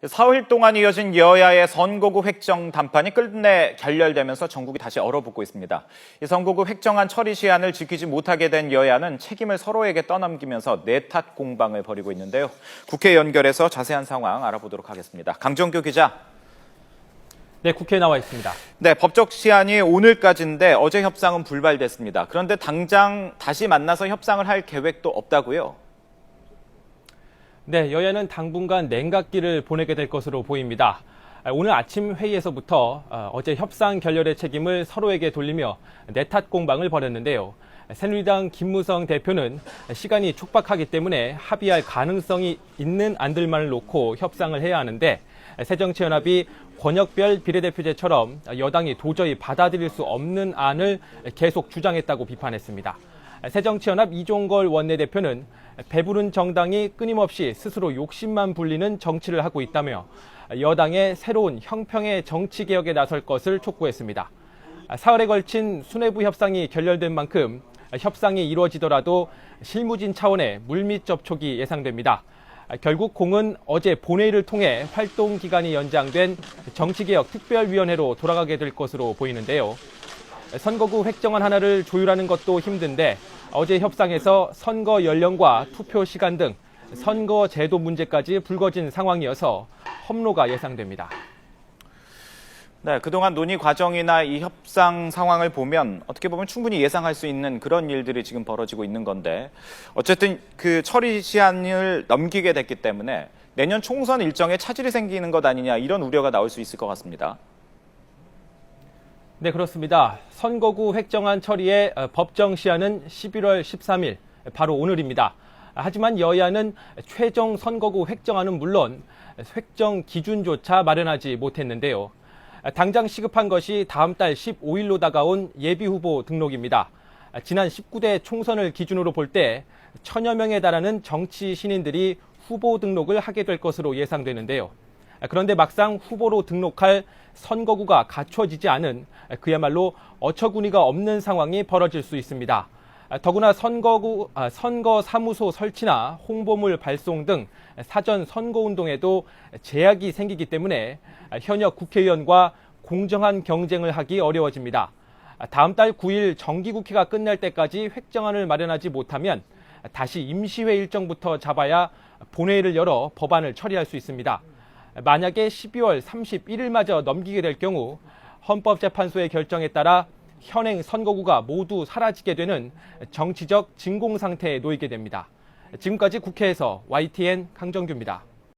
사흘 동안 이어진 여야의 선거구 획정 담판이 끝내 결렬되면서 전국이 다시 얼어붙고 있습니다. 이 선거구 획정안 처리 시한을 지키지 못하게 된 여야는 책임을 서로에게 떠넘기면서 내탓 공방을 벌이고 있는데요. 국회 연결해서 자세한 상황 알아보도록 하겠습니다. 강정규 기자. 네, 국회에 나와 있습니다. 네, 법적 시한이 오늘까지인데 어제 협상은 불발됐습니다. 그런데 당장 다시 만나서 협상을 할 계획도 없다고요? 네, 여야는 당분간 냉각기를 보내게 될 것으로 보입니다. 오늘 아침 회의에서부터 어제 협상 결렬의 책임을 서로에게 돌리며 내탓 공방을 벌였는데요. 새누리당 김무성 대표는 시간이 촉박하기 때문에 합의할 가능성이 있는 안들만을 놓고 협상을 해야 하는데 새정치연합이 권역별 비례대표제처럼 여당이 도저히 받아들일 수 없는 안을 계속 주장했다고 비판했습니다. 새정치연합 이종걸 원내대표는 배부른 정당이 끊임없이 스스로 욕심만 불리는 정치를 하고 있다며 여당의 새로운 형평의 정치개혁에 나설 것을 촉구했습니다. 사흘에 걸친 수뇌부 협상이 결렬된 만큼 협상이 이루어지더라도 실무진 차원의 물밑 접촉이 예상됩니다. 결국 공은 어제 본회의를 통해 활동 기간이 연장된 정치개혁 특별위원회로 돌아가게 될 것으로 보이는데요. 선거구 획정안 하나를 조율하는 것도 힘든데 어제 협상에서 선거 연령과 투표 시간 등 선거 제도 문제까지 불거진 상황이어서 험로가 예상됩니다. 네, 그동안 논의 과정이나 이 협상 상황을 보면 어떻게 보면 충분히 예상할 수 있는 그런 일들이 지금 벌어지고 있는 건데 어쨌든 그 처리 시한을 넘기게 됐기 때문에 내년 총선 일정에 차질이 생기는 것 아니냐 이런 우려가 나올 수 있을 것 같습니다. 네, 그렇습니다. 선거구 획정안 처리의 법정 시한은 11월 13일, 바로 오늘입니다. 하지만 여야는 최종 선거구 획정안은 물론 획정 기준조차 마련하지 못했는데요. 당장 시급한 것이 다음 달 15일로 다가온 예비후보 등록입니다. 지난 19대 총선을 기준으로 볼 때 1000여 명에 달하는 정치 신인들이 후보 등록을 하게 될 것으로 예상되는데요. 그런데 막상 후보로 등록할 선거구가 갖춰지지 않은 그야말로 어처구니가 없는 상황이 벌어질 수 있습니다. 더구나 선거 사무소 설치나 홍보물 발송 등 사전 선거운동에도 제약이 생기기 때문에 현역 국회의원과 공정한 경쟁을 하기 어려워집니다. 다음 달 9일 정기국회가 끝날 때까지 획정안을 마련하지 못하면 다시 임시회 일정부터 잡아야 본회의를 열어 법안을 처리할 수 있습니다. 만약에 12월 31일마저 넘기게 될 경우 헌법재판소의 결정에 따라 현행 선거구가 모두 사라지게 되는 정치적 진공 상태에 놓이게 됩니다. 지금까지 국회에서 YTN 강정규입니다.